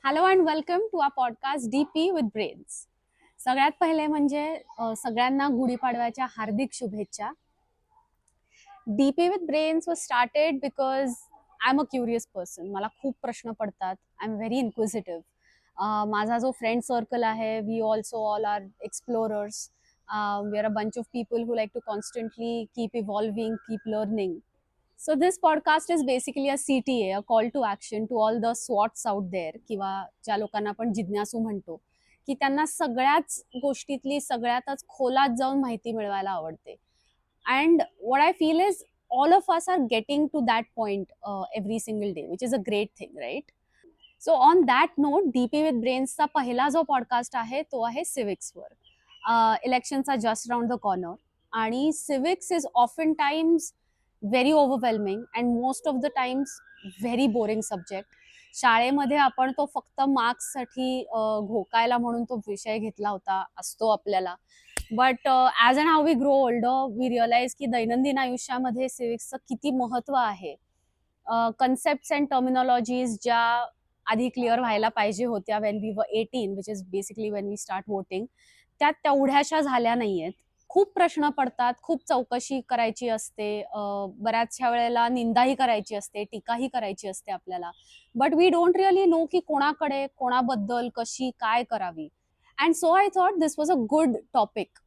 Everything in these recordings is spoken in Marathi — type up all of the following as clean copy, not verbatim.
Hello and welcome to our podcast DP with brains. सगळ्यात पहिले म्हणजे सगळ्यांना गुढीपाडव्याच्या हार्दिक शुभेच्छा. DP with brains was started because I am a curious person. मला खूप प्रश्न पडतात. I am very inquisitive. माझा जो फ्रेंड सर्कल आहे, we also all are explorers. We are a bunch of people who like to constantly keep evolving, keep learning. So this podcast is basically a CTA, a call to action to all the SWATs out there, किंवा ज्या लोकांना आपण जिज्ञासू म्हणतो, की त्यांना सगळ्याच गोष्टीतली सगळ्यातच खोलात जाऊन माहिती मिळवायला आवडते. And what I feel is all of us are getting to that point every single day, which is a great thing, right? So on that note, DP with Brains चा पहिला जो पॉडकास्ट आहे तो आहे सिविक्सवर. इलेक्शनचा जस्ट राउंड द कॉर्नर, आणि civics is often times very overwhelming and most of the times very boring subject. शाळेमध्ये आपण तो फक्त मार्क्ससाठी घोकायला म्हणून तो विषय घेतला होता असतो आपल्याला. But as and how we grow older we realise की दैनंदिन आयुष्यामध्ये सिविक्सचं किती महत्त्व आहे. कन्सेप्ट्स अँड टर्मिनॉलॉजीज ज्या आधी क्लिअर व्हायला पाहिजे होत्या Wien we were 18, which is basically when we start voting, त्या तेवढ्याशा झाल्या नाहीयेत. खूप प्रश्न पडतात, खूप चौकशी करायची असते, बऱ्याचशा वेळेला निंदाही करायची असते, टीकाही करायची असते आपल्याला. But we don't really know की कोणाकडे, कोणाबद्दल, कशी, काय करावी. And so I thought this was a good topic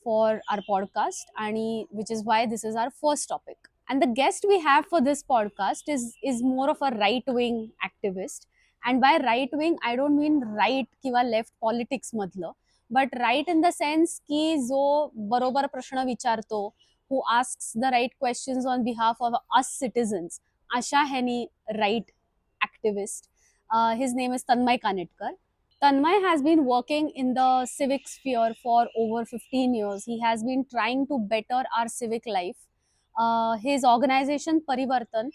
for our podcast, आणि which is why this is our first topic. And the guest we have for this podcast is more of a right-wing activist. And by right-wing, I don't mean right किंवा left politics मधलं, but right in the sense की जो बरोबर प्रश्न विचारतो, who asks the right questions on behalf of us citizens, अशा ह्यानी right activist. His name is Tanmay Kanetkar. Tanmay has been working in the civic sphere for over 15 years. He has been trying to better our civic life. His organisation Parivartan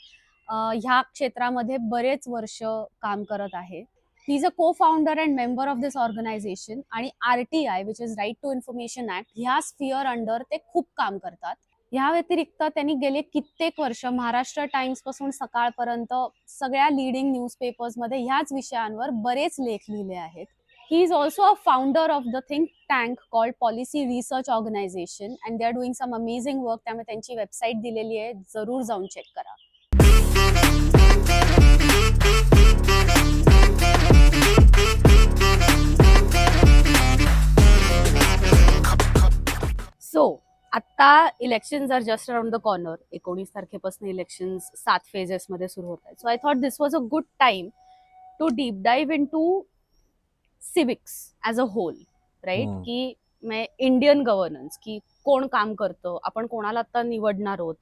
ह्या क्षेत्रामध्ये बरेच वर्ष काम करत आहे. ही is a cofounder and member of this organisation, आणि RTI, which is right to information act, ह्या स्फिअर अंडर ते खूप काम करतात. ह्या व्यतिरिक्त त्यांनी गेले कित्येक वर्ष महाराष्ट्र टाइम्स पासून सकाळपर्यंत सगळ्या लीडिंग न्यूजपेपर्समध्ये ह्याच विषयांवर बरेच लेख लिहिले आहेत. He is also a founder of the think tank called Policy Research Organization, and they are doing some amazing work. त्यामुळे त्यांची वेबसाईट दिलेली आहे, जरूर जाऊन चेक करा. सो आता elections are just around the corner. 19 तारखेपासून इलेक्शन 7 फेजेसमध्ये सुरू होत आहेत. So I thought this was a good time to deep dive into civics as a whole, right? की इंडियन गव्हर्नन्स, की कोण काम करतं, आपण कोणाला आता निवडणार आहोत,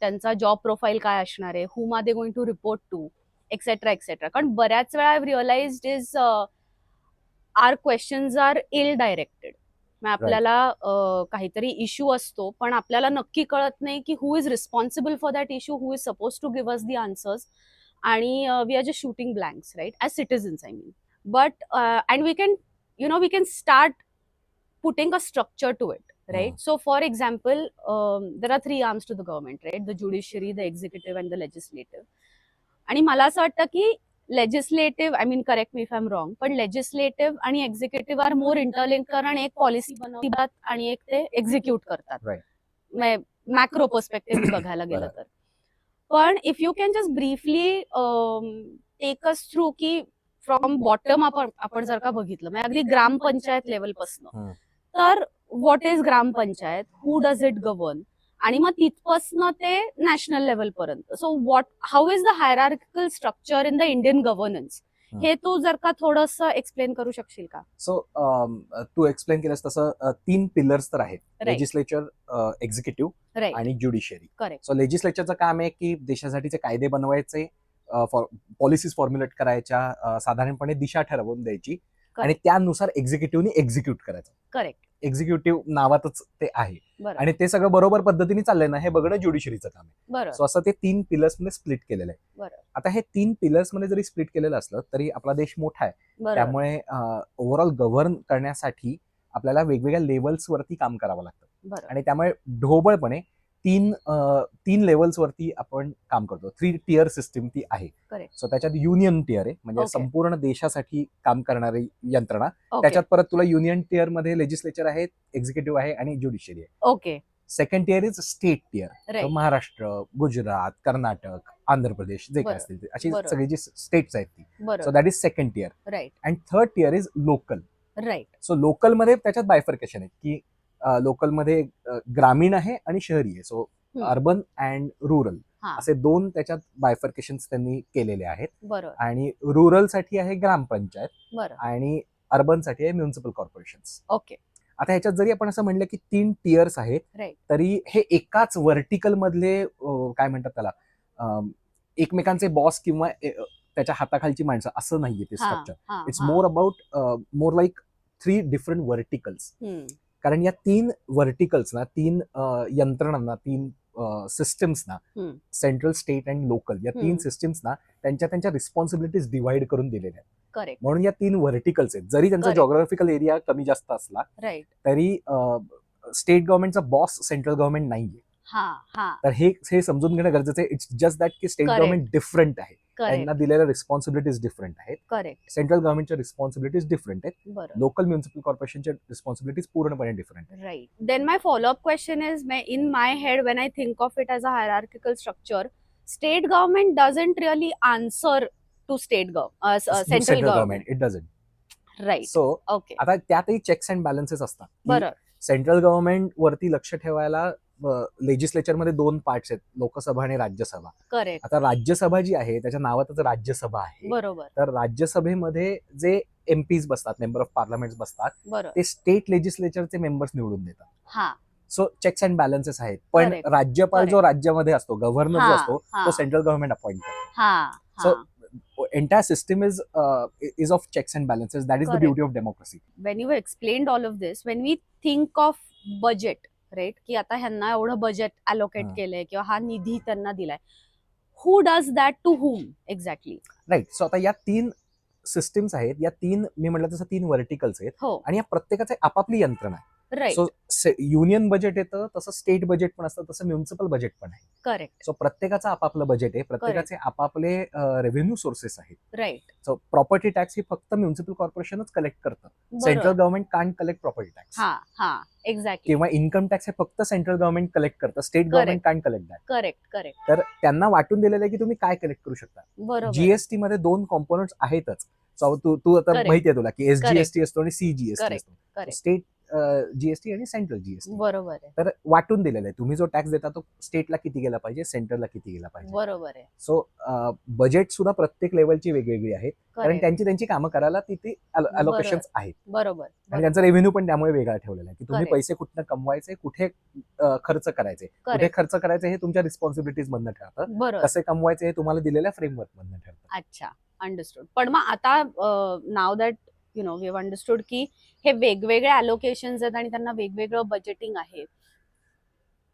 त्यांचा जॉब प्रोफाईल काय असणार आहे, whom are they going to report to, etcetera etcetera. कारण बऱ्याच वेळा I realized is our questions are ill directed. आपल्याला काहीतरी इश्यू असतो, पण आपल्याला नक्की कळत नाही की who is responsible for that issue, who is suppose to give us the answers, आणि we are just shooting blanks, right, as citizens I mean. But and we can start putting a structure to it, right? So for example, there are 3 arms to the government, right? The judiciary, the executive and the legislative. आणि मला असं वाटतं की legislative, I mean correct me if I am wrong, पण लेजिस्लेटिव्ह आणि एक्झिक्युटिव्ह आर मोर इंटरलिंक, कारण एक पॉलिसी बनवतात आणि एक ते एक्झिक्यूट करतात, मॅक्रो पर्स्पेक्टिव्ह बघायला गेलं तर. पण if you can just briefly take us through की फ्रॉम बॉटम आपण जर का बघितलं, म्हणजे अगदी ग्रामपंचायत लेवल पासून, तर what is gram panchayat, who does it govern, आणि मग तिथपासनं ते नॅशनल लेवल पर्यंत. So how is the hierarchical structure in the Indian governance, हे तू जर का थोडंसं एक्सप्लेन करू शकशील का? सो तू एक्सप्लेन केलंस तसं 3 पिलर्स तर आहेत, लेजिस्लेचर, एक्झिक्युटिव्ह आणि ज्युडिशियरी. करेक्ट. सो लेजिस्लेचरचं काम आहे की देशासाठीचे कायदे बनवायचे, पॉलिसीज फॉर्म्युलेट करायच्या, साधारणपणे दिशा ठरवून द्यायची, आणि त्यानुसार एक्झिक्युटिव्हनी एक्झिक्यूट करायचं. करेक्ट. एक्झिक्युटिव्ह नावातच ते आहे, आणि ते सगळं बरोबर पद्धतीने चाललंय ना हे बघणं ज्युडिशरीचं काम आहे. सो असं ते 3 पिलर्स मध्ये स्प्लिट केलेलं आहे. आता हे 3 पिलर्स मध्ये जरी स्प्लिट केलेलं असलं तरी आपला देश मोठा आहे, त्यामुळे ओव्हरऑल गव्हर्न करण्यासाठी आपल्याला वेगवेगळ्या लेवल्स वरती काम करावं लागतं, आणि त्यामुळे ढोबळपणे तीन लेवल्स वरती आपण काम करतो. 3 टियर सिस्टीम ती आहे. Correct. सो त्याच्यात युनियन टियर आहे, म्हणजे Okay. संपूर्ण देशासाठी काम करणारी यंत्रणा. Okay. त्याच्यात परत तुला युनियन टियर मध्ये लेजिस्लेचर आहे, एक्झिक्युटिव्ह आहे आणि ज्युडिशरी आहे. Okay. Second tier is state tier. Right. Maharashtra, Gujarat, Karnataka, Andhra Pradesh जे काय बरं. असतील ते अशी बरोबर. सगळी जी स्टेट्स आहेत ती. सो बरोबर. That is second tier. Right. And third tier is local. Right. So local मध्ये त्याच्यात बायफर्केशन आहे की लोकल मध्ये ग्रामीण आहे आणि शहरी आहे. सो अर्बन अँड रुरल हा. असे दोन त्याच्यात बायफर्केशन त्यांनी केलेले आहेत. बरोबर. आणि रुरल साठी आहे ग्रामपंचायत बरं. आणि अर्बन साठी आहे म्युनिसिपल कॉर्पोरेशन्स. ओके. आता ह्याच्यात जरी आपण असं म्हणलं की 3 टियर्स आहेत, राईट. तरी हे एकाच व्हर्टिकल मधले काय म्हणतात त्याला, एकमेकांचे बॉस किंवा त्याच्या हाताखालची माणसं असं नाहीये ते structure. It's more about more like 3 different verticals. कारण या 3 व्हर्टिकल्सना, 3 यंत्रणांना, 3 सिस्टम्सना, सेंट्रल, स्टेट अँड लोकल या 3 सिस्टम्सना त्यांच्या रिस्पॉन्सिबिलिटीज डिवाइड करून दिलेल्या आहेत. करेक्ट. म्हणून या 3 व्हर्टिकल्स आहेत. जरी त्यांचा Correct. जॉग्राफिकल एरिया कमी जास्त असला, राईट. तरी स्टेट गव्हर्नमेंटचा बॉस सेंट्रल गव्हर्नमेंट नाहीये. तर हे समजून घेणं गरजेचं आहे. इट्स जस्ट दॅट की स्टेट Correct. गव्हर्नमेंट डिफरंट आहे, त्यांना करेक्ट. दिलेल्या रिस्पॉन्सिबिलिटीज डिफरंट आहेत. करेक्ट. सेंट्रल गव्हर्नमेंटच्या रिस्पॉन्सिबिलिटीज डिफरंट आहेत. बरं. लोकल म्युनिसिपल कॉर्पोरेशनच्या रिस्पॉन्सिबिलिटीज पूर्णपणे डिफरंट आहेत. Right. Then my follow-up question is, in my head, when I think of it as a hierarchical structure, state government doesn't really answer to central government. It doesn't. Right. So Okay. आता त्यातही चेक्स अँड बॅलन्सेस असतात. बरं. सेंट्रल गव्हर्नमेंट वरती लक्ष ठेवायला लेजिस्लेचर मध्ये 2 पार्ट्स आहेत, लोकसभा आणि राज्यसभा. करेक्ट. आता राज्यसभा जी आहे त्याच्या नावातच राज्यसभा आहे. बरोबर. तर राज्यसभेमध्ये जे एमपीज बसतात, मेंबर ऑफ पार्लमेंट बसतात, बरं. ते स्टेट लेजिस्लेचरचे मेंबर्स निवडून देतात. हा. सो चेक्स अँड बॅलन्सेस आहेत. पण Correct. राज्यपाल जो Correct. राज्यामध्ये असतो, गव्हर्नर जो हा, असतो, हा. तो सेंट्रल गव्हर्नमेंट अपॉइंट करतो. हा. So, entire system is of checks and balances. That is the Correct. beauty of democracy. When you explained all of this, when we think of budget, right, की आता ह्यांना एवढं बजेट अलोकेट हा. केलंय किंवा हा निधी त्यांना दिलाय, who does that to whom exactly? Right. So आता या 3 सिस्टीम्स आहेत, या 3 मी म्हटलं तसं 3 व्हर्टिकल्स आहेत हो. आणि या प्रत्येकाची आपापली यंत्रणा आहे. राईट. सो युनियन बजेट येतं, तसं स्टेट बजेट पण असतं, तसं म्युनिसिपल बजेट पण आहे. करेक्ट. सो प्रत्येकाचं आपापलं बजेट आहे, प्रत्येकाचे आपापले रेव्हेन्यू सोर्सेस आहेत. राईट. सो प्रॉपर्टी टॅक्स ही फक्त म्युनिसिपल कॉर्पोरेशनच कलेक्ट करतं. Central government can't collect property tax. हा. हा. एक्झॅक्टली. किंवा इन्कम टॅक्स हे फक्त सेंट्रल गव्हर्नमेंट कलेक्ट करतं, state government can't collect that. Correct. Correct. तर त्यांना वाटून दिलेलं आहे की तुम्ही काय कलेक्ट करू शकता. बरोबर. जीएसटी मध्ये 2 कॉम्पोनंट्स आहेतच. सो तू आता Correct. माहितीये तुला की एसजीएसटी Correct. असतो आणि सीजीएसटी Correct. असतो. Correct. स्टेट जीएसटी आणि सेंट्रल जीएसटी. बरोबर आहे. तर वाटून दिलेलं आहे, तुम्ही जो टॅक्स देता तो स्टेटला किती गेला पाहिजे, सेंट्रलला किती गेला पाहिजे. बरोबर आहे. सो बजेट सुद्धा प्रत्येक लेवलची वेगवेगळी आहेत, कारण Correct. त्यांची कामं करायला तिथे अलोकेशन आहेत बरोबर. आणि त्यांचा रेव्हेन्यू पण त्यामुळे वेगळा ठेवलेला आहे की तुम्ही Correct. पैसे कुठनं कमवायचे, कुठे खर्च करायचे, कुठे Correct. खर्च करायचे हे तुमच्या रिस्पॉन्सिबिलिटीज मधनं ठरतं, बरोबर. कसे कमवायचे हे तुम्हाला दिलेल्या फ्रेमवर्क मधनं ठरतं. अच्छा. अंडरस्टूड. पण मग आता now that we have understood की हे वेगवेगळे अलोकेशन्स आहेत आणि त्यांना वेगवेगळं बजेटिंग आहे.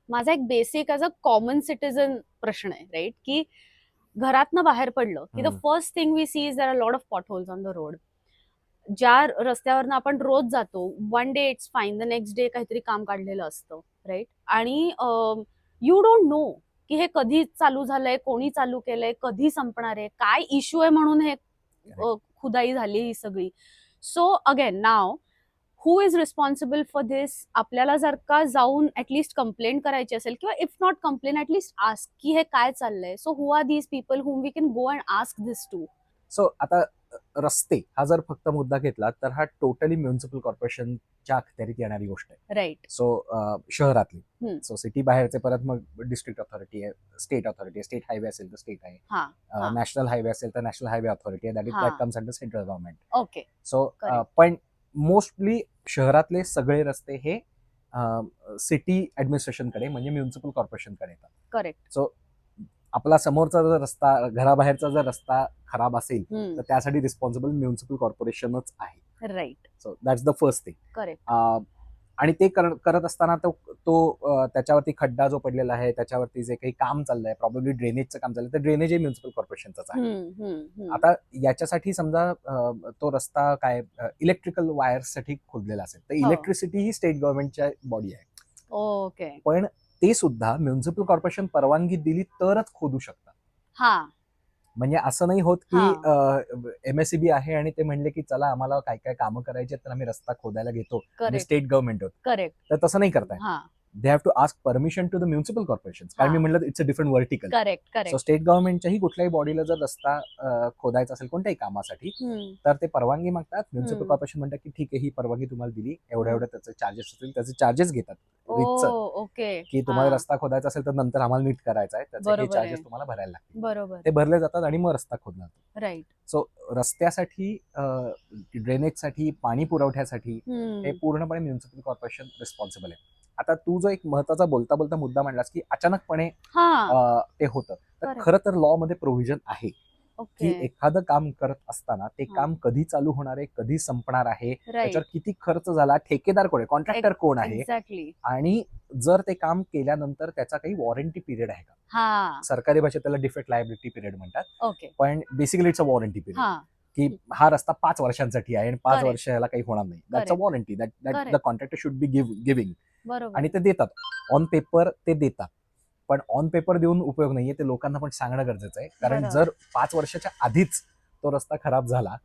माझा एक basic as a common citizen प्रश्न आहे, राईट, की घरातनं बाहेर पडलं की the first thing we see is there are lot of potholes on the road. ज्या रस्त्यावरनं आपण रोज जातो, one day it's fine, the next day काहीतरी काम काढलेलं असतं, राईट, आणि यू डोंट नो की हे कधी चालू झालंय, कोणी चालू केलंय, कधी संपणार आहे, काय इश्यू आहे म्हणून हे खुदाई झाली ही सगळी. So again now who is responsible for this? आपल्याला जर का जाऊन ऍटलिस्ट कंप्लेंट करायची असेल किंवा if not complaint at least ask की हे काय चाललंय, so who are these people whom we can go and ask this to? So आता रस्ते हा जर फक्त मुद्दा घेतला तर हा टोटली म्युनिसिपल कॉर्पोरेशनच्या अखत्यारीत येणारी गोष्ट आहे. राईट. सो शहरातली, सो सिटी बाहेरचे परत मग डिस्ट्रिक्ट अथॉरिटी आहे, स्टेट अथॉरिटी आहे, स्टेट हायवे असेल तर स्टेट आहे, नॅशनल हायवे असेल तर नॅशनल हायवे अथॉरिटी आहे, that comes under central government. Okay. So Correct. पण मोस्टली शहरातले सगळे रस्ते हे सिटी ऍडमिनिस्ट्रेशनकडे म्हणजे म्युनिसिपल कॉर्पोरेशनकडे येतात. करेक्ट. सो आपला समोरचा जर रस्ता, घराबाहेरचा जर रस्ता खराब असेल तर त्यासाठी रिस्पॉन्सिबल म्युनिसिपल कॉर्पोरेशनच आहे. Right. So that's the first thing. Correct. आणि ते करत असताना तो त्याच्यावरती खड्डा जो पडलेला आहे, त्याच्यावरती जे काही काम चाललंय, प्रॉब्लेमली ड्रेनेजचं काम चाललंय, तर ड्रेनेज हे म्युनिसिपल कॉर्पोरेशनच आहे. आता याच्यासाठी समजा तो रस्ता काय इलेक्ट्रिकल वायर्ससाठी खोदलेला असेल तर इलेक्ट्रिसिटी ही स्टेट गव्हर्नमेंटच्या बॉडी आहे. ओके. पण ते सुद्धा म्युन्सिपल कॉर्पोरेशन परवानगी दिली तरच खोदू शकतात. हा म्हणजे असं नाही होत की MSEB आहे आणि ते म्हणले की चला आम्हाला काय काय कामं करायची तर आम्ही रस्ता खोदायला घेतो, स्टेट गव्हर्नमेंट होत. करेक्ट. तर तसं नाही करताय. They have to ask permission to the municipal corporation. कारण मी म्हटलं it's a different vertical. So state गव्हर्नमेंटच्याही कुठल्याही बॉडीला जर रस्ता खोदायचा असेल कोणत्याही कामासाठी तर ते परवानगी मागतात. म्युन्सिपल कॉर्पोरेशन म्हणतात की ठीक आहे, ही परवानगी तुम्हाला दिली, एवढ्या त्याचे चार्जेस असतील, त्याचे चार्जेस घेतात. ओके. की तुम्हाला रस्ता खोदायचा असेल तर नंतर आम्हाला नीट करायचा आहे, त्याचे हे चार्जेस तुम्हाला भरायला लागतील. बरोबर. ते भरले जातात आणि मग रस्ता खोदला जातो. राईट. सो रस्त्यासाठी, ड्रेनेजसाठी, पाणी पुरवठ्यासाठी हे पूर्णपणे म्युन्सिपल कॉर्पोरेशन रिस्पॉन्सिबल आहे. आता तू जो एक महत्वाचा बोलता बोलता मुद्दा मांडलास की अचानकपणे ते होतं, तर खरं तर लॉ मध्ये प्रोव्हिजन आहे की एखादं काम करत असताना ते काम कधी चालू होणार आहे, कधी संपणार आहे, त्याच्यावर किती खर्च झाला, ठेकेदार कोण आहे, कॉन्ट्रॅक्टर कोण आहे, आणि जर ते काम केल्यानंतर त्याचा काही वॉरंटी पिरियड आहे का. सरकारी भाषेत त्याला डिफेक्ट लायबिलिटी पिरियड म्हणतात, पण basically it's a warranty period की हा रस्ता 5 वर्षांसाठी आहे आणि 5 वर्ष याला काही होणार नाही. That's a warranty that the contractor should be giving. आणि ते देतात ऑन पेपर, ते देतात. पण ऑन पेपर देऊन उपयोग नाहीये, ते लोकांना पण सांगणं गरजेचं आहे. कारण जर 5 वर्षाच्या आधीच तो रस्ता खराब झाला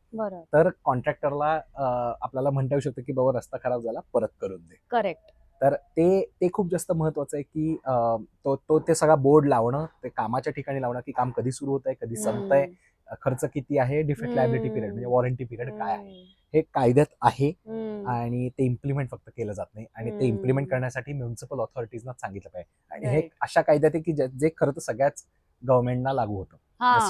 तर कॉन्ट्रॅक्टरला आपल्याला म्हणता येऊ शकतं की बाबा रस्ता खराब झाला, परत करून दे. करेक्ट. तर ते खूप जास्त महत्वाचं आहे की तो ते सगळा बोर्ड लावणं, ते कामाच्या ठिकाणी लावणं की काम कधी सुरू होत आहे, कधी संपतंय, खर्च किती आहे, डिफेक्ट लायबिलिटी पिरियड म्हणजे वॉरंटी पिरियड काय आहे, हे कायद्यात आहे. आणि ते इम्प्लिमेंट फक्त केलं जात नाही, आणि ते इम्प्लिमेंट करण्यासाठी म्युन्सिपल ऑथॉरिटीजना सांगितलं पाहिजे. आणि हे अशा कायद्यात आहे की जे खरं तर सगळ्याच गव्हर्नमेंटना लागू होतं,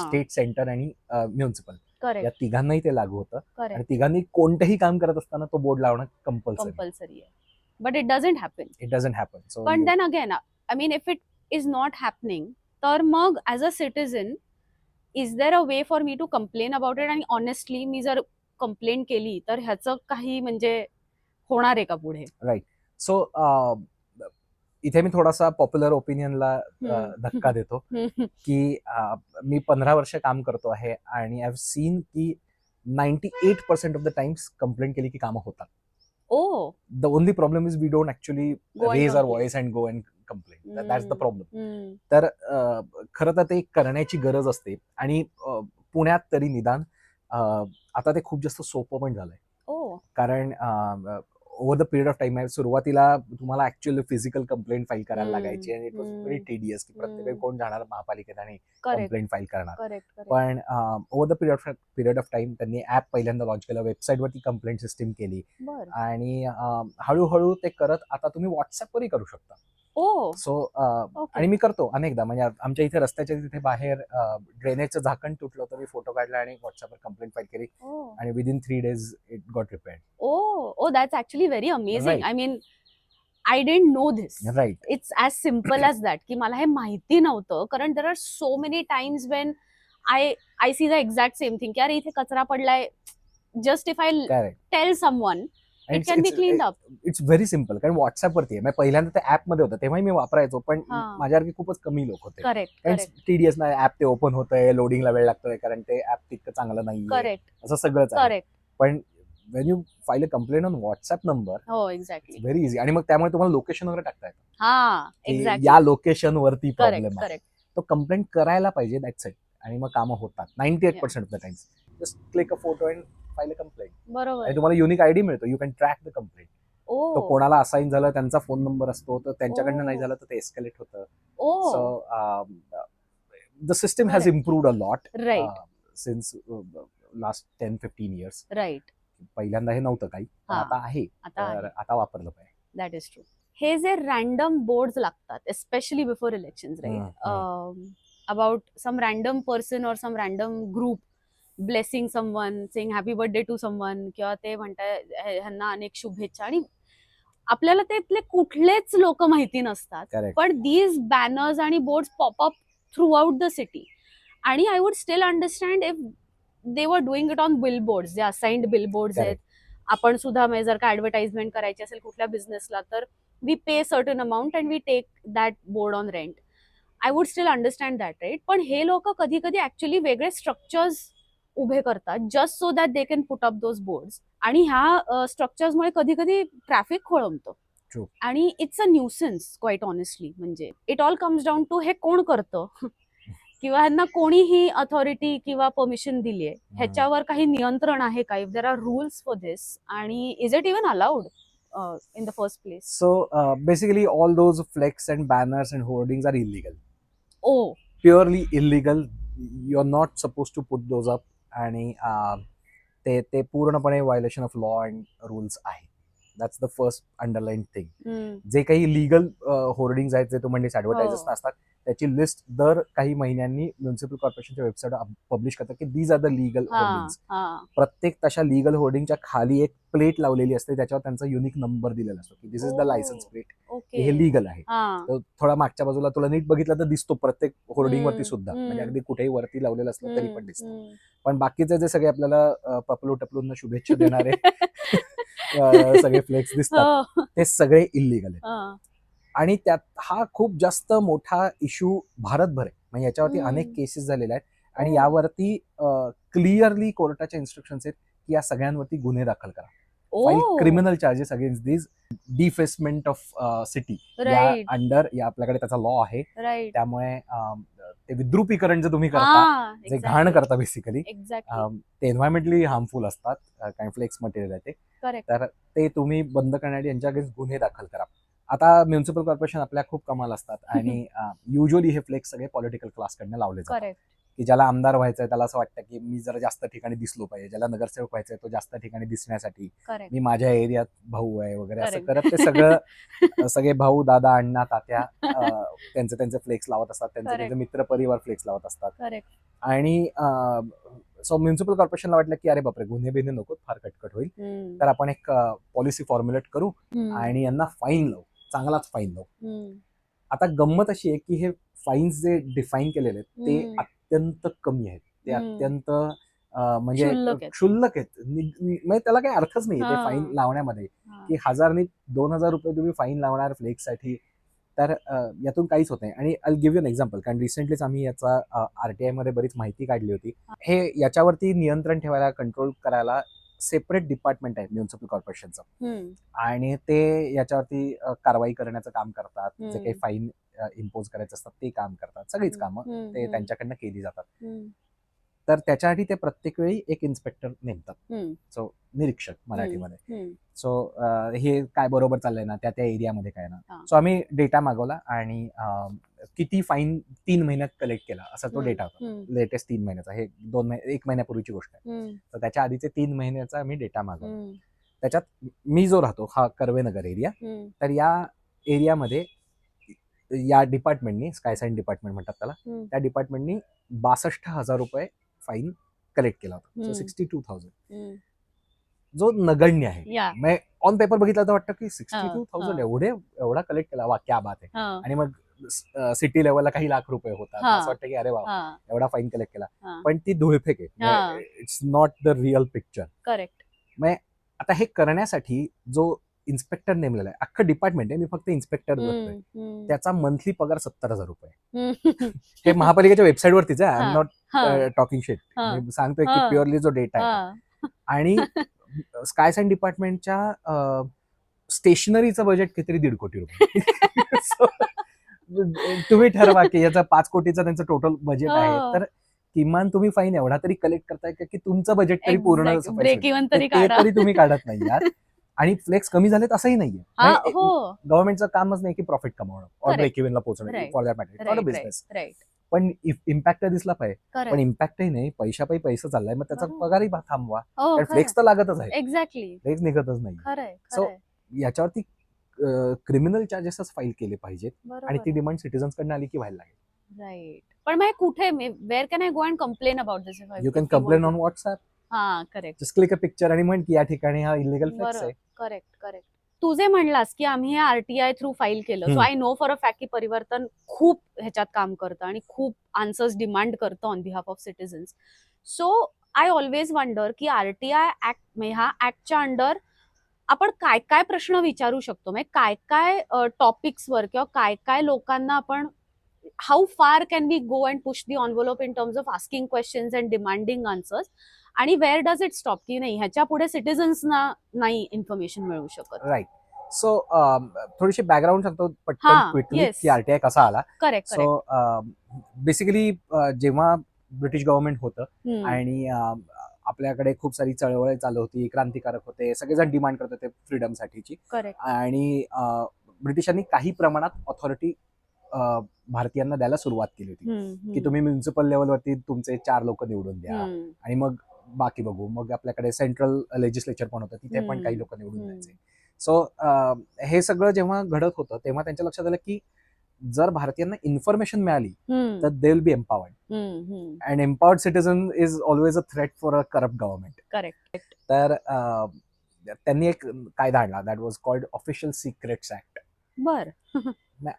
स्टेट, सेंटर आणि म्युन्सिपल, या तिघांनाही ते लागू होतं. आणि तिघांनी कोणतंही काम करत असताना तो बोर्ड लावणं कंपल्सरी आहे. But it doesn't happen. So पण then again, I mean, if it is not happening, तर मग as a citizen is there a way for me to complain about it? आणि ऑनेस्टली मी जर कंप्लेंट केली तर ह्याचं काही म्हणजे होणार आहे का पुढे? राईट. सो इथे मी थोडासा पॉप्युलर ओपिनियनला धक्का देतो की मी 15 वर्ष काम करतो आहे आणि आय हॅव सीन की 98% ऑफ द टाइम्स कंप्लेंट केली की कामं होतात. The only problem is we don't actually raise our voice and go and complain. That's the problem. तर खरं तर ते करण्याची गरज असते. आणि पुण्यात तरी निदान आता ते खूप जास्त सोपं पण झालंय. कारण over the period of time, सुरुवातीला तुम्हाला ऍक्च्युअली फिजिकल कंप्लेंट फाईल करायला लागायची आणि इट वॉज व्हेरी टीडियस की प्रत्येक कोण जाणार महापालिकेत आणि कंप्लेंट फाईल करणार. पण over the period of time त्यांनी ऍप पहिल्यांदा लॉन्च केलं, वेबसाईटवरती कंप्लेंट सिस्टीम केली, आणि हळूहळू ते करत आता तुम्ही व्हॉट्सअपवरही करू शकता. सो आणि मी करतो अनेकदा. म्हणजे आमच्या इथे रस्त्याच्या तिथे बाहेर ड्रेनेजचं झाकण तुटलं होतं, मी फोटो काढला आणि व्हॉट्सअपवर कंप्लेंट फाईल केली, आणि within 3 days it got repaired. That's actually very amazing. I mean, I didn't know this. Right. It's as simple as that की मला हे माहिती नव्हतं. कारण there are so many times when I see the exact same thing की अरे इथे कचरा पडलाय, just if I tell someone it can be cleaned up. It's very simple. कारण व्हॉट्सअपवरती आहे. पहिल्यांदा ते ऍप मध्ये होतं तेव्हाही मी वापरायचो, पण माझ्यासारखे खूपच कमी लोक होते. करेक्ट. टीडीएस नाही, ऍप ते ओपन होतंय, लोडिंगला वेळ लागतोय कारण ते ऍप तितकं चांगलं नाही, असं सगळंच आहे. पण Wien you file a complaint on WhatsApp number, exactly, very easy. आणि मग त्यामुळे तुम्हाला लोकेशन वगैरे टाकता येतं, या लोकेशन वरती प्रॉब्लेम आहे, तो कंप्लेंट करायला पाहिजे, दॅट्स इट. आणि मग कामं होतात 98% of the times. Just click a photo and file a complaint. बरोबर. आणि तुम्हाला युनिक आयडी मिळतो, you can track the complaint. तो कोणाला असाइन झालं, त्यांचा फोन नंबर असतो, तर त्यांच्याकडनं नाही झालं तर ते एस्केलेट होतं. So the system has improved a lot since last 10-15 years. Right. पहिल्यांदा हे नव्हतं काही, आता आहे, आता वापरलं पाहिजे. That is true. हे जे रॅन्डम बोर्ड्स लागतात, especially before elections, right, about some random person और some random group blessing someone, saying happy birthday to someone, किंवा ते म्हणतात ह्यांना अनेक शुभेच्छा, आणि आपल्याला त्यातले कुठलेच लोक माहिती नसतात, पण दीज बॅनर्स आणि boards pop up throughout the city. आणि I would still understand if they were doing it on billboards, जे असाइन्ड बिलबोर्ड्स आहेत. आपण सुद्धा जर का ऍडव्हर्टाइजमेंट करायची असेल कुठल्या बिझनेसला, तर we pay certain amount and we take that board on rent. I would still understand that, right. पण हे लोक कधी कधी ऍक्च्युअली वेगळे स्ट्रक्चर्स उभे करतात just so that they can put up those boards. आणि ह्या स्ट्रक्चर्समुळे कधी कधी ट्रॅफिक खोळंबतं. True. आणि it's a nuisance quite honestly. म्हणजे it all comes down to हे कोण करतं किंवा ह्यांना कोणीही अथॉरिटी किंवा परमिशन दिली आहे, ह्याच्यावर काही नियंत्रण आहे का? If there are rules for this, आणि is it even allowed in the first place? So basically all those flex and banners and hoardings are illegal. Oh, Purely illegal. You're not supposed to put those up. आणि ते पूर्णपणे violation of law and rules आहे. That's the first underline thing. जे काही लिगल होर्डिंग्स आहेत, जे तू म्हणलीस ऍडव्हर्टायजर्स असतात, त्याची लिस्ट दर काही महिन्यांनी म्युन्सिपल कॉर्पोरेशनच्या वेबसाईट पब्लिश करतात की these are the legal hoardings. प्रत्येक तशा लिगल होर्डिंगच्या खाली एक प्लेट लावलेली असते, त्याच्यावर त्यांचा युनिक नंबर दिलेला असतो की दिस इज द लायसन्स प्लेट, हे लिगल आहे. तर थोडा मागच्या बाजूला तुला नीट बघितलं तर दिसतो प्रत्येक होर्डिंग वरती सुद्धा, म्हणजे अगदी कुठेही वरती लावलेलं असलं तरी पण दिसतं. पण बाकीचे जे सगळे आपल्याला पपलू टपलूंना शुभेच्छा देणारे सगळे फ्लेक्स दिसतात, ते सगळे इल्लीगल आहेत. आणि त्यात हा खूप जास्त मोठा इश्यू भारतभर आहे. म्हणजे याच्यावरती अनेक केसेस झालेल्या आहेत, आणि यावरती क्लिअरली कोर्टाच्या इन्स्ट्रक्शन्स आहेत की या सगळ्यांवरती गुन्हे दाखल करा, file criminal charges against this defacement of city या अंडर, या आपल्याकडे त्याचा लॉ आहे. त्यामुळे ते विद्रुपीकरण जे तुम्ही करता, जे घाण करता बेसिकली, ते एन्व्हायरमेंटली हार्मफुल असतात, काही फ्लेक्स मटेरियल आहे ते, तर ते तुम्ही बंद करण्यासाठी यांच्या अगेन्स्ट गुन्हे दाखल करा. आता म्युन्सिपल कॉर्पोरेशन आपल्या खूप कमाल असतात, आणि युजली हे फ्लेक्स सगळे पॉलिटिकल क्लासकडनं लावले जातात, की ज्याला आमदार व्हायचंय त्याला असं वाटतं की मी जरा जास्त ठिकाणी दिसलो पाहिजे, ज्याला नगरसेवक व्हायचंय तो जास्त ठिकाणी दिसण्यासाठी मी माझ्या एरियात भाऊ आहे वगैरे असं करत ते सगळं सगळे भाऊ, दादा, अण्णा, तात्या त्यांचे फ्लेक्स लावत असतात, त्यांचे मित्र परिवार फ्लेक्स लावत असतात. आणि सो म्युन्सिपल कॉर्पोरेशनला वाटलं की अरे बापरे, गुन्हे बिन्हे नको, फार कटकट होईल, तर आपण एक पॉलिसी फॉर्म्युलेट करू आणि यांना फाईन लावू, चांगलाच फाईन लावू. आता गंमत अशी आहे की हे फाईन्स जे डिफाईन केलेले आहेत ते अत्यंत कमी आहेत, ते अत्यंत म्हणजे क्षुल्लक आहेत, म्हणजे त्याला काही अर्थच नाही ते फाईन लावण्यामध्ये, की 1000 नि 2000 रुपये तुम्ही फाईन लावणार फ्लेक्ससाठी, तर यातून काहीच होत नाही. आणि I give you an example, कारण रिसेंटलीच आम्ही याचा आरटीआय मध्ये बरीच माहिती काढली होती. हे याच्यावरती नियंत्रण ठेवायला, कंट्रोल करायला सेपरेट डिपार्टमेंट आहे म्युन्सिपल कॉर्पोरेशनचं, आणि ते याच्यावरती कारवाई करण्याचं काम करतात, जे काही फाईन इम्पोज करायचं असतात ते काम करतात, सगळीच कामं ते त्यांच्याकडनं केली जातात. तर त्याच्यासाठी ते प्रत्येक वेळी एक इन्स्पेक्टर नेमतात, सो निरीक्षक मराठीमध्ये. सो हे काय बरोबर चाललंय ना, त्या एरियामध्ये काय ना. सो आम्ही डेटा मागवला, आणि किती फाईन 3 महिन्यात कलेक्ट केला असा तो डेटा होता, लेटेस्ट 3 महिन्याचा, हे 1 महिन्यापूर्वीची गोष्ट आहे. तर त्याच्या आधीचे 3 महिन्याचा आम्ही डेटा मागवला. त्याच्यात मी जो राहतो हा कर्वेनगर एरिया, तर या एरियामध्ये या डिपार्टमेंटनी, स्कायसाईन डिपार्टमेंट म्हणतात त्याला, त्या डिपार्टमेंटनी 62,000 रुपये फाईन कलेक्ट केला होता, सो 62,000, जो नगण्य आहे. ऑन पेपर बघितलं तर वाटतं की 62,000 एवढा कलेक्ट केला, वा क्या बात आहे. आणि मग सिटी लेवलला काही लाख रुपये होतात, असं वाटतं की अरे वा, एवढा फाईन कलेक्ट केला, पण ती धुळफेक आहे, it's not the real picture. Correct. आता हे करण्यासाठी जो इन्स्पेक्टर नेमलेला आहे, अख्खं डिपार्टमेंट आहे, मी फक्त इन्स्पेक्टर बघतोय, त्याचा मंथली पगार 70,000 रुपये. हे महापालिकेच्या वेबसाईट वरतीच आहे, I am not talking shit, सांगतोय की प्युअरली जो डेटा आहे. आणि स्कायसाईन डिपार्टमेंटच्या स्टेशनरीचं बजेट किती 1.5 कोटी रुपये. तुम्ही ठरवा की याचा 5 कोटीचा त्यांचं टोटल बजेट आहे, तर किमान तुम्ही फाईन एवढा तरी कलेक्ट करताय की तुमचं बजेट तरी पूर्ण तरी तुम्ही काढत नाही यार. आणि फ्लेक्स कमी झालेत असंही नाहीये, गव्हर्नमेंटचं कामच नाही की प्रॉफिट कमवणं ऑर ब्रेक इव्हनला पोहोचणं, for that matter not a business. पण इम्पॅक्ट दिसला पाहिजे, पण इम्पॅक्टही नाही, पैशापायी पैसा चाललाय, मग त्याचा पगारही थांबवा, कारण फ्लेक्स तर लागतच आहे, एक्झॅक्टली, फ्लेक्स निघतच नाही. सो याच्यावरती क्रिमिनल चार्जेसच फाईल केले पाहिजेत, आणि ती डिमांड सिटीजन्स कडनं आली की व्हायला लागेल. राईट. पण मग कुठे, where can I go and complain about this? You can complain on WhatsApp. Correct. Just click a picture आणि म्हण की या ठिकाणी हा इलिगल फ्लेक्स आहे. करेक्ट. तू जे म्हणलास की आम्ही हे आरटीआय थ्रू फाईल केलं, so I know for a fact की परिवर्तन खूप ह्याच्यात काम करतं आणि खूप आन्सर्स डिमांड करतं on behalf of citizens. So I always wonder की आरटीआय ऍक्ट, ह्या ऍक्टच्या अंडर आपण काय काय प्रश्न विचारू शकतो, म्हणजे काय काय टॉपिक्सवर किंवा काय काय लोकांना आपण, how far can we go and push the envelope in terms of asking questions and demanding answers, आणि वेअर डज इट स्टॉप, की नाही ह्याच्या पुढे सिटीजन्सना नाही इन्फॉर्मेशन मिळू शकत? राईट. सो थोडीशी बॅकग्राऊंड सांगतो पटकन हा, क्विकली yes. की आरटीआय कसा आला. करेक्ट सो बेसिकली जेव्हा ब्रिटिश गव्हर्नमेंट होतं करेक्ट. आणि आपल्याकडे खूप सारी चळवळ चालू होती, क्रांतिकारक होते, सगळेजण डिमांड करत होते फ्रीडमसाठीची. करेक्ट. आणि ब्रिटिशांनी काही प्रमाणात ऑथॉरिटी भारतीयांना द्यायला सुरुवात केली होती, की तुम्ही म्युन्सिपल लेवलवरती तुमचे 4 लोक निवडून द्या आणि मग बाकी बघू. मग आपल्याकडे सेंट्रल लेजिस्लेचर पण होतं, तिथे पण काही लोक निवडून द्यायचे. सो हे सगळं जेव्हा घडत होतं तेव्हा त्यांच्या लक्षात आलं की जर भारतीयांना इन्फॉर्मेशन मिळाली तर they will be empowered, and empowered citizen is always a threat for a corrupt government. Correct. तर त्यांनी एक कायदा आणला, that was called official secrets act. बर.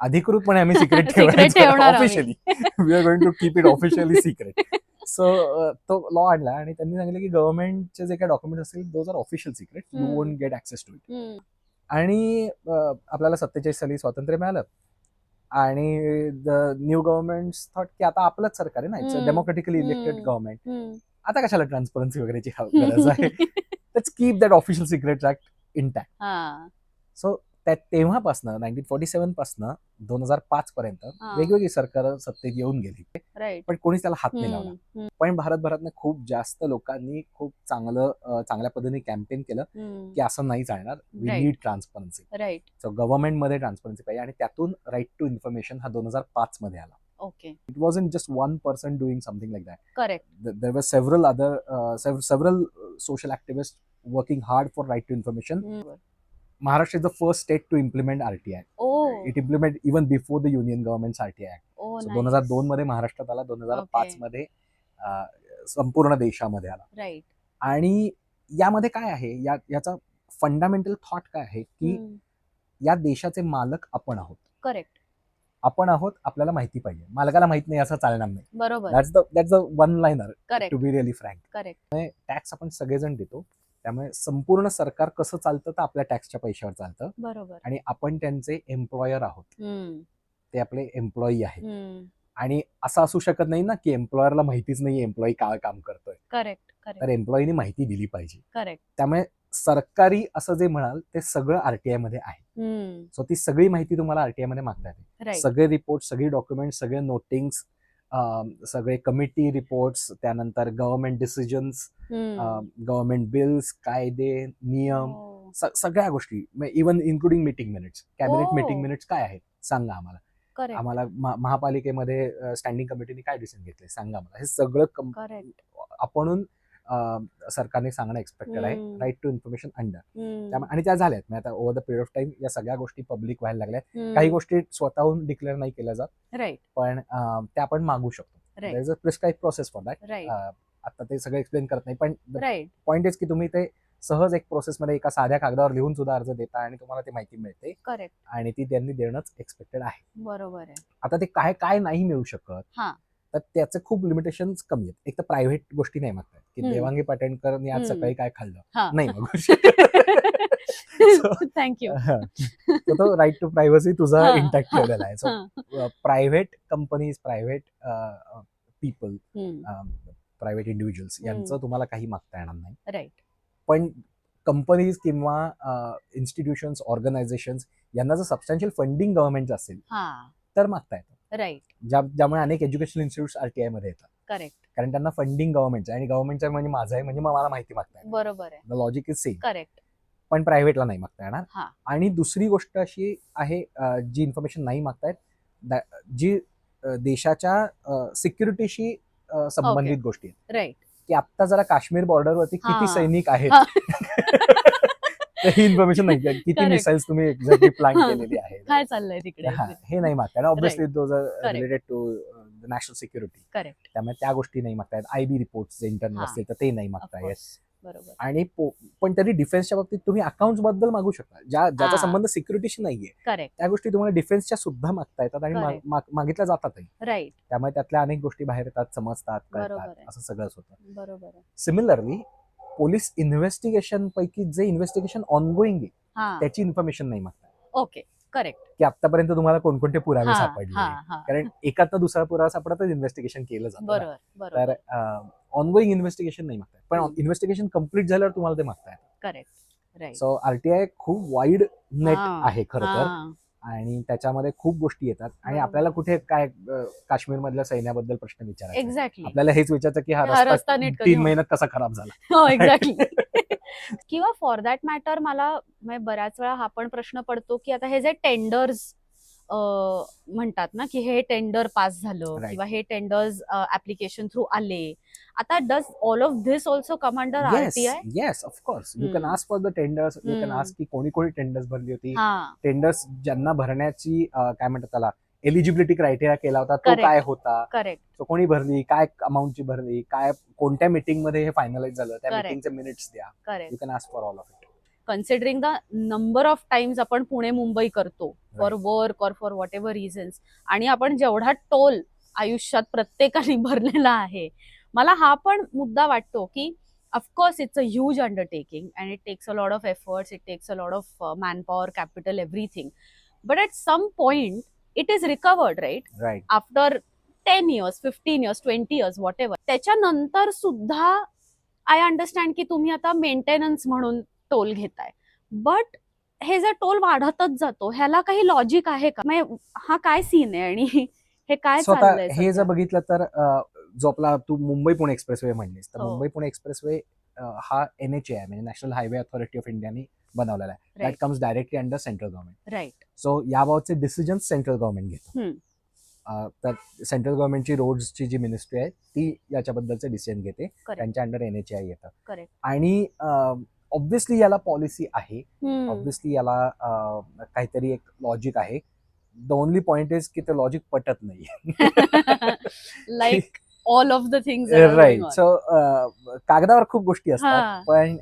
अधिकृतपणे आम्ही सिक्रेट Secret ठेवणार आम्ही. Officially we are going to keep it officially secret. So तो लॉ आणला आणि त्यांनी सांगितलं की गव्हर्नमेंटचे जे काही डॉक्युमेंट असतील those are official secret, you won't get access to it. आणि आपल्याला 47 साली स्वातंत्र्य मिळालं आणि द न्यू गव्हर्नमेंट थॉट की आता आपलंच सरकार आहे ना, इट्स डेमोक्रेटिकली इलेक्टेड गव्हर्नमेंट, आता कशाला ट्रान्सपरन्सी वगैरेची गरज आहे, let's keep that official secret act intact. So तेव्हापासनं 1947 पासनं 2005 पर्यंत वेगवेगळी सरकार सत्तेत येऊन गेली, पण कोणीच त्याला हात नाही लावला. पण भारतभरातनं खूप जास्त लोकांनी खूप चांगल्या पद्धतीने कॅम्पेन केलं की असं नाही चालणार, वी नीड ट्रान्सपरन्सी. सो गव्हर्नमेंटमध्ये ट्रान्सपरन्सी पाहिजे आणि त्यातून राईट टू इन्फॉर्मेशन हा 2005 मध्ये आला. Okay. It wasn't just one person doing something like that. Correct. There were several social activists working hard for right to information. Maharashtra is the first state to implement RTI. Oh. It implemented even before the Union government's RTI Act. Oh, so nice. 2002 मध्ये महाराष्ट्रात आला, 2005 मध्ये संपूर्ण देशामध्ये आला. राईट. आणि यामध्ये काय आहे, याचा फंडामेंटल थॉट काय आहे की या देशाचे मालक आपण आहोत. करेक्ट. आपण आहोत, आपल्याला माहिती पाहिजे. मालकाला माहित नाही असं चालणार नाही. बरोबर. That's the one liner to be really frank. Correct. Tax आपण सगळेजण देतो, त्यामुळे संपूर्ण सरकार कसं चालतं तर आपल्या टॅक्सच्या पैशावर चालतं. बरोबर. आणि आपण त्यांचे एम्प्लॉयर आहोत, ते आपले एम्प्लॉई आहेत. आणि असं असू शकत नाही ना की एम्प्लॉयरला माहितीच नाही एम्प्लॉई काय काम करतोय. करेक्ट. तर एम्प्लॉईनी माहिती दिली पाहिजे. करेक्ट. त्यामुळे सरकारी असं जे म्हणाल ते सगळं आरटीआय मध्ये आहे. सो ती सगळी माहिती तुम्हाला आरटीआय मध्ये मागता येते. सगळे रिपोर्ट, सगळी डॉक्युमेंट, सगळे नोटिंग्स, सगळे कमिटी रिपोर्ट्स, त्यानंतर गव्हर्नमेंट डिसिजन्स, गव्हर्नमेंट बिल्स, कायदे, नियम, सगळ्या गोष्टी, even including meeting minutes, cabinet meeting minutes काय आहेत सांगा आम्हाला. आम्हाला महापालिकेमध्ये स्टँडिंग कमिटीने काय डिसिजन घेतले सांगा आम्हाला. हे सगळं आपण सरकारने सांगणं एक्सपेक्टेड आहे. Right to information under. आणि त्या झाल्यात. म्हणजे आता over the period of time या सगळ्या गोष्टी पब्लिक व्हायला लागल्या. काही गोष्टी स्वतःहून डिक्लेअर नाही केल्या जात, पण त्या आपण मागू शकतो. There is a prescribe process for that. आता ते सगळं एक्सप्लेन करत नाही, पण पॉइंट इज की तुम्ही ते सहज एक प्रोसेसमध्ये एका साध्या कागदावर लिहून सुद्धा अर्ज देता आणि तुम्हाला ती माहिती मिळते. करेक्ट. आणि ती त्यांनी देणंच एक्सपेक्टेड आहे. बरोबर आहे. आता ते काय नाही मिळू शकत, तर त्याचे खूप लिमिटेशन्स कमी आहेत. एक तर प्रायव्हेट गोष्टी नाही मागतात की देवांगी पाटणकरनी आज सकाळी काय खाल्लं, नाही मागू शकत. थँक्यू. तो राईट टू प्रायव्हसी तुझा इंटॅक्ट ठेवलेला आहे. So private companies, private people, private individuals यांचं तुम्हाला काही मागता येणार नाही. राईट. पण कंपनीज किंवा इन्स्टिट्यूशन्स, ऑर्गनायझेशन्स यांना जर सबस्टॅन्शियल फंडिंग गव्हर्नमेंटचं असेल तर मागता येतं. राईट. ज्यामुळे अनेक एज्युकेशनल इन्स्टिट्यूट आरटीआय मध्ये येतात. करेक्ट. कारण त्यांना फंडिंग गव्हर्नमेंटचं, आणि गव्हर्नमेंटचं म्हणजे माझं आहे म्हणजे मला माहिती मागता येईल. बरोबर आहे. The logic is same. Correct. पण प्रायव्हेटला नाही मागता येणार. आणि दुसरी गोष्ट अशी आहे, जी इन्फॉर्मेशन नाही मागतायत, जी देशाच्या सिक्युरिटीशी संबंधित गोष्टी आहेत. राईट. की आता जरा काश्मीर बॉर्डरवरती किती सैनिक आहेत ही इन्फॉर्मेशन नाही. किती मिसाईल्स तुम्ही एक्झॅक्टली प्लॅन केलेली आहे, काय चाललंय तिकडे, हे नाही मागताय. Obviously those are related to national security. Correct. त्यामुळे त्या गोष्टी नाही मागतायत. आयबी रिपोर्ट जे इंटरनल असतील तर ते नाही मागतायत. बरोबर. आणि पण तरी डिफेन्सच्या बाबतीत तुम्ही अकाउंट बद्दल मागू शकता, ज्याचा संबंध सिक्युरिटीशी नाहीये. करेक्ट. त्या गोष्टी तुम्हाला डिफेन्सच्या सुद्धा मागता येतात आणि मागितल्या जातातही. राईट. त्यामुळे त्यातल्या अनेक गोष्टी बाहेर येतात, समजतात, कळतात, असं सगळंच होतं. बरोबर. सिमिलरली पोलीस इन्व्हेस्टिगेशन पैकी जे इन्व्हेस्टिगेशन ऑनगोईंग आहे त्याची इन्फॉर्मेशन नाही मागतात. ओके. करेक्ट. की आतापर्यंत तुम्हाला कोणकोणते पुरावे सापडले, कारण एकात दुसरा पुरावा सापडतच इन्व्हेस्टिगेशन केलं जातं. तर ऑनगोईंग इन्व्हेस्टिगेशन नाही मागताय, पण इन्व्हेस्टिगेशन कम्प्लीट झाल्यावर तुम्हाला ते मागताय. करेक्ट. सो आरटीआय खूप वाईड नेट आहे खरं तर, आणि त्याच्यामध्ये खूप गोष्टी येतात आणि आपल्याला कुठे काय काश्मीर मधल्या सैन्याबद्दल प्रश्न विचारायचा, एक्झॅक्टली, आपल्याला हेच विचारायचं की हा रस्ता रस्ता नीट 3 महिन्यात कसा खराब झाला. हो, एक्झॅक्टली. किंवा फॉर दॅट मॅटर मला बऱ्याच वेळा हा पण प्रश्न पडतो की आता हे जे टेंडर्स म्हणतात ना की हे टेंडर पास झालं किंवा हे टेंडर्स ऍप्लिकेशन थ्रू आले, आता does all of this also come under RTI? Yes, of course you can ask for the tenders, you can ask की कोणी कोणी टेंडर्स भरली होती, टेंडर्स ज्यांना भरण्याची काय म्हणतात त्याला एलिजिबिलिटी क्रायटेरिया केला होता तो काय होता, करेक्ट, कोणी भरली, काय अमाऊंटची भरली, काय कोणत्या मीटिंग मध्ये हे फायनलाइज झालं, त्या मीटिंगचे मिनिट्स द्या. You can ask for all of it. Considering the number of times आपण पुणे मुंबई करतो फॉर वर्क और फॉर व्हॉट एव्हर रिझन्स, आणि आपण जेवढा टोल आयुष्यात प्रत्येकाने भरलेला आहे, मला हा पण मुद्दा वाटतो की of course it's a huge undertaking and it takes a lot of efforts, it takes a lot of manpower, capital, everything, but at some point it is recovered, right? After 10 years, 15 years, 20 years, whatever. त्याच्यानंतर सुद्धा आय अंडरस्टँड की तुम्ही आता मेंटेनन्स म्हणून टोल घेताय, बट हे जर टोल वाढतच जातो, ह्याला काही लॉजिक आहे का? हा काय सीन आहे आणि हे काय चाललंय? हे जर बघितलं तर जो आपला तू मुंबई पुणे एक्सप्रेसवे म्हणलीस, तर मुंबई पुणे एक्सप्रेसवे हा NHAI आहे, म्हणजे नॅशनल हायवे अथॉरिटी ऑफ इंडियाने बनवलेला आहे. That comes directly under central government, right? So याबाबतचे डिसिजन सेंट्रल गव्हर्नमेंट घेतं. तर सेंट्रल गव्हर्नमेंटची रोड्सची जी मिनिस्ट्री आहे ती याच्याबद्दलचे डिसिजन घेते, त्यांच्या अंडर NHAI येतं. आणि ऑब्व्हियसली याला पॉलिसी आहे, ऑब्व्हियसली याला काहीतरी एक लॉजिक आहे. द ओनली पॉइंट इज की ते लॉजिक पटत नाही. Like all of the things, right? So कागदावर खूप गोष्टी असतात, पण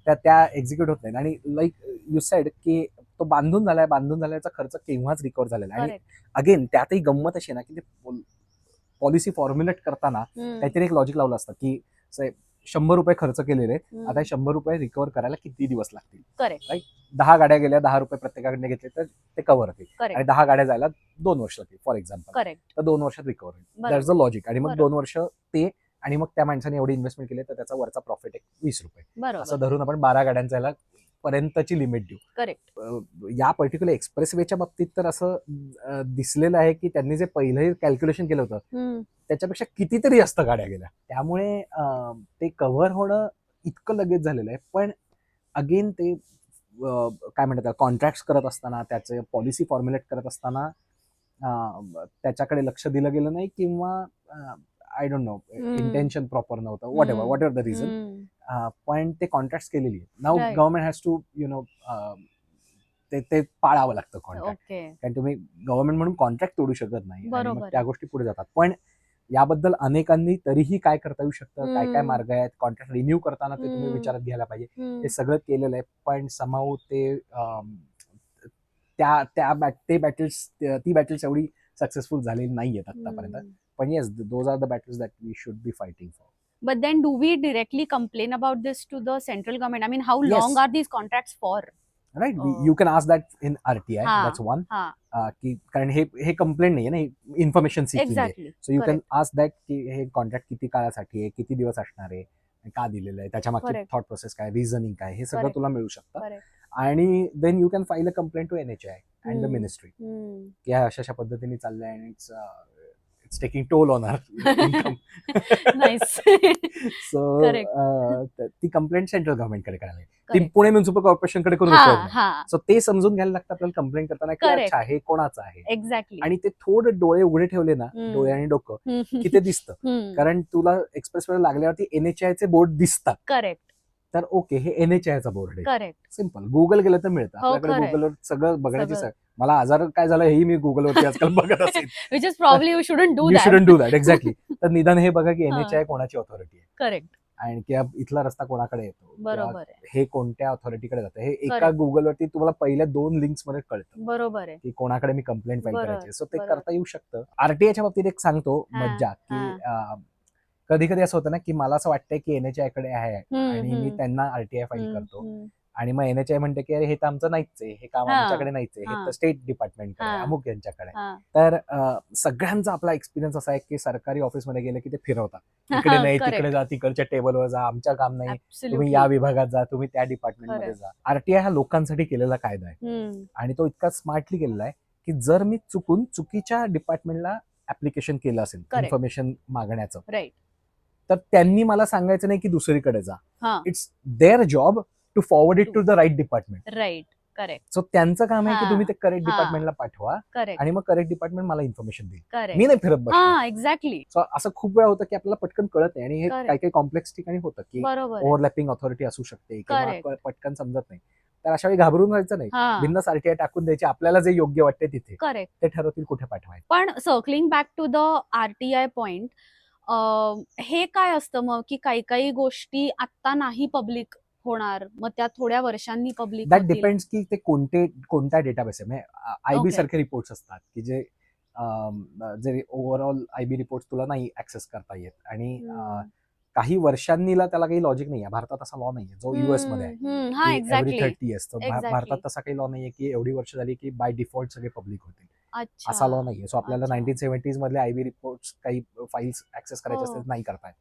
त्या एक्झिक्यूट होत नाही. आणि लाईक यू सेड की तो बांधून झाल्याचा खर्च केव्हाच रिकव्हर झालेला आहे. आणि अगेन त्यातही गंमत अशी ना की ते पॉलिसी फॉर्म्युलेट करताना काहीतरी एक लॉजिक लावलं असतं की 100 रुपये खर्च केलेले, आता 100 रुपये रिकव्हर करायला किती दिवस लागतील, राईट? 10 गाड्या गेल्या, 10 रुपये प्रत्येकाकडे घेतले तर ते कव्हर होतील, आणि 10 गाड्या जायला 2 वर्ष लागतील फॉर एक्झाम्पल, तर 2 वर्षात रिकव्हर होईल. That's the logic. आणि मग 2 वर्ष ते, आणि मग त्या माणसाने एवढी इन्व्हेस्टमेंट केली तर त्याचा वरचा प्रॉफिट 20 रुपये, असं धरून आपण 12 गाड्यांचा याला पर्यंतची लिमिट देऊ. करेक्ट. या पर्टिक्युलर एक्सप्रेसवेच्या बाबतीत तर असं दिसलेलं आहे की त्यांनी जे पहिलं कॅल्क्युलेशन केलं होतं त्याच्यापेक्षा कितीतरी जास्त गाड्या गेल्या, त्यामुळे ते कव्हर होणं इतकं लगेच झालेलं आहे. पण अगेन ते काय म्हणतात, कॉन्ट्रॅक्ट करत असताना, त्याचे पॉलिसी फॉर्म्युलेट करत असताना त्याच्याकडे लक्ष दिलं गेलं नाही, किंवा I don't know, intention proper नव्हतं, व्हॉट एव्हर द रिझन, पण ते कॉन्ट्रॅक्ट केलेली आहे. नाऊ गव्हर्नमेंट हॅज टू ते पाळावं लागतं कॉन्ट्रॅक्ट, कारण तुम्ही गव्हर्नमेंट म्हणून कॉन्ट्रॅक्ट तोडू शकत नाही, आणि मग त्या गोष्टी पुढे जातात. पण याबद्दल अनेकांनी तरीही काय करता येऊ शकतं, काय काय मार्ग आहेत, कॉन्ट्रॅक्ट रिन्यू करताना ते तुम्ही विचारात घ्यायला पाहिजे, हे सगळं केलेलं आहे. पण समाऊ ते ती बॅटल्स एवढी सक्सेसफुल झालेली नाहीयेत आतापर्यंत. पण yes, those are the battles that we should be fighting for. But then do we directly complain about this to the central government? I mean, how long are these contracts for? Right, you can ask that in RTI. That's one. की कारण हे कंप्लेंट नाहीये ना, इन्फॉर्मेशन सीकिंग आहे. So you can ask that की हे कॉन्ट्रॅक्ट किती काळासाठी आहे, किती दिवस असणार आहे, का दिलेलं आहे, त्याच्या मागची थॉट प्रोसेस काय, रिझनिंग काय, हे सगळं तुला मिळू शकतं. आणि then you can file a complaint to NHAI and the ministry की अशा पद्धतीने चाललंय, आणि it's taking toll on our income. So ती कंप्लेंट सेंट्रल गव्हर्नमेंटकडे करायला, ती पुणे म्युनिसिपल कॉर्पोरेशनकडे करून उपयोग नाही. सो ते समजून घ्यायला लागतं आपल्याला कंप्लेंट करताना की अच्छा हे कोणाचं आहे. एक्झॅक्टली. आणि ते थोडं डोळे उघडे ठेवले ना, डोळे आणि डोकं, की ते दिसतं. कारण तुला एक्सप्रेसवे लागल्यावरती NHAI चे बोर्ड दिसतात. करेक्ट. तर ओके, हे NHAI चा बोर्ड आहे. करेक्ट. सिम्पल. गुगल केलं तर मिळतं आपल्याकडे, गुगलवर सगळं बघण्याची सवय. मला आजार काय झाला हेही मी गुगलवरती आजकाल बघत असेल. Which is probably you shouldn't do that. You shouldn't do that, exactly. तर निदान हे बघा की NHAI कोणाची ऑथॉरिटी आहे. करेक्ट. आणि किंवा इथला रस्ता कोणाकडे येतो, बरोबर, हे कोणत्या ऑथॉरिटीकडे जातं, हे एका गुगलवरती तुम्हाला पहिल्या 2 लिंक्स मध्ये कळतं. बरोबर आहे की कोणाकडे मी कंप्लेंट फाईल करायची. सो ते करता येऊ शकतं. RTIच्या बाबतीत एक सांगतो मज्जा, की कधी कधी असं होतं ना की मला असं वाटतंय की NHAI कडे आहे आणि मी त्यांना RTI फाईल करतो, आणि मग NHI म्हणते की अरे हे तर आमचं नाहीच आहे, हे काम आमच्याकडे नाहीच आहे, हे तर स्टेट डिपार्टमेंटकडे अमुक यांच्याकडे. तर सगळ्यांचा आपला एक्सपिरियन्स असा आहे की सरकारी ऑफिसमध्ये गेले की ते फिरवतात, इकडे नाही तिकडे जा, तिकडच्या टेबलवर जा, आमच्या काम नाही, तुम्ही या विभागात जा, तुम्ही त्या डिपार्टमेंटमध्ये जा. RTI हा लोकांसाठी केलेला कायदा आहे आणि तो इतका स्मार्टली केलेला आहे की जर मी चुकून चुकीच्या डिपार्टमेंटला ऍप्लिकेशन केलं असेल इन्फॉर्मेशन मागण्याचं, तर त्यांनी मला सांगायचं नाही की दुसरीकडे जा. It's their job to forward it to the right department. Right, correct. So त्यांचं काम आहे की तुम्ही ते करेक्ट डिपार्टमेंटला पाठवा आणि मग करेक्ट डिपार्टमेंट मला इन्फॉर्मेशन देईल, मी नाही फिरत बसणार. एक्झॅक्टली. सो असं खूप वेळा होतं की आपल्याला पटकन कळत नाही आणि हे काही काही कॉम्प्लेक्स ठिकाणी होतं की ओव्हरलॅपिंग ऑथॉरिटी असू शकते किंवा पटकन समजत नाही. तर अशा वेळी घाबरून राहायचं नाही, बिनधास्त RTI टाकून द्यायची, आपल्याला जे योग्य वाटते तिथे ते ठरवतील कुठे पाठवायचं. पण circling back to the RTI point, हे काय असतं मग की काही काही गोष्टी आता नाही पब्लिक होणार, मग त्या थोड्या वर्षांनी पब्लिक? दॅट डिपेंड्स की ते कोणत्या डेटाबेस आहे. म्हणजे IB सारखे रिपोर्ट्स असतात की जे ओव्हरऑल IB रिपोर्ट तुला नाही ऍक्सेस करता येत आणि काही वर्षांनीला त्याला काही लॉजिक नाहीये. भारतात असा लॉ नाहीये जो US मध्ये आहे एव्हरी 30 इयर्स. भारतात तसा काही लॉ नाहीये की एवढी वर्ष झाली की बाय डिफॉल्ट सगळे पब्लिक होतील, असा लॉ नाहीये. सो आपल्याला 1970s मधले IB रिपोर्ट्स काही फाईल्स ऍक्सेस करायचे असतील नाही करतायत,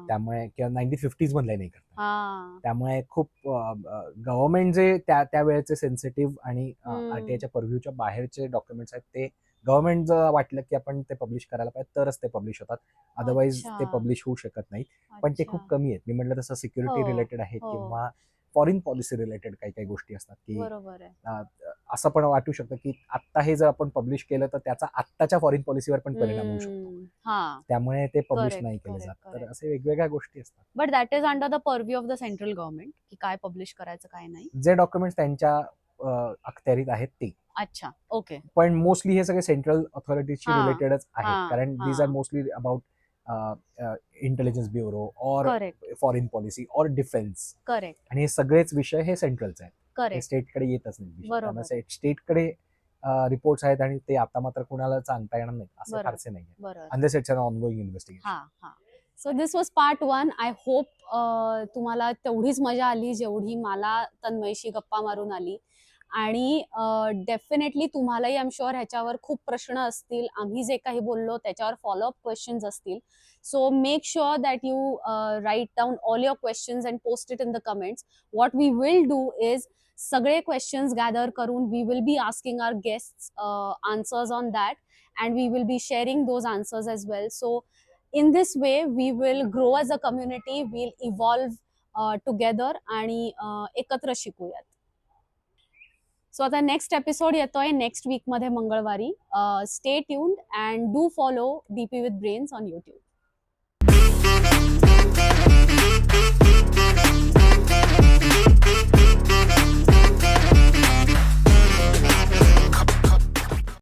त्यामुळे किंवा 1950s मधले नाही करतात. त्यामुळे खूप गव्हर्नमेंट जे त्या वेळेचे सेन्सिटिव्ह आणि RTIच्या पर्व्ह्यूच्या बाहेरचे डॉक्युमेंट्स आहेत ते गव्हर्नमेंट जर वाटलं की आपण ते पब्लिश करायला पाहिजे तरच ते पब्लिश होतात, अदरवाईज ते पब्लिश होऊ शकत नाहीत. पण ते खूप कमी आहेत. मी म्हटलं तसं सिक्युरिटी रिलेटेड आहेत किंवा फॉरेन पॉलिसी रिलेटेड काही काही गोष्टी असतात की असं पण वाटू शकतं की आता हे जर आपण पब्लिश केलं तर त्याचा आत्ताच्या फॉरेन पॉलिसीवर पण परिणाम होऊ शकतो, त्यामुळे ते पब्लिश नाही केले जात. तर असे वेगवेगळ्या गोष्टी असतात. But that is under the purview of the central government की काय पब्लिश करायचं काय नाही. जे डॉक्युमेंट्स त्यांच्या अखत्यारीत आहेत ते. अच्छा, ओके. पण मोस्टली हे सगळे सेंट्रल ऑथॉरिटीशी रिलेटेडच आहेत, कारण these are mostly about intelligence bureau और फॉरेन पॉलिसी और डिफेन्स. करेक्ट. आणि हे सगळेच विषय हे सेंट्रलचे आहेत, स्टेटकडे येतच नाही. स्टेटकडे रिपोर्ट्स आहेत आणि ते आता मात्र कुणाला सांगता येणार नाही असं फारसे नाही, unless it's an ongoing investigation. So this was part 1. I hope तुम्हाला तेवढीच मजा आली जेवढी मला तन्मयशी गप्पा मारून आली. आणि डेफिनेटली तुम्हालाही आय एम शुअर ह्याच्यावर खूप प्रश्न असतील, आम्ही जे काही बोललो त्याच्यावर फॉलोअप क्वेश्चन्स असतील. So make sure that you write down all your questions and post it in the comments. What we will do is सगळे क्वेश्चन्स गॅदर करून we will be asking our guests answers on that and we will be sharing those answers as well. So in this way we will grow as a community, we'll evolve together आणि एकत्र शिकूयात. सो आता नेक्स्ट एपिसोड येतोय नेक्स्ट वीक मध्ये मंगळवारी. Stay tuned and do follow DP with Brains on YouTube.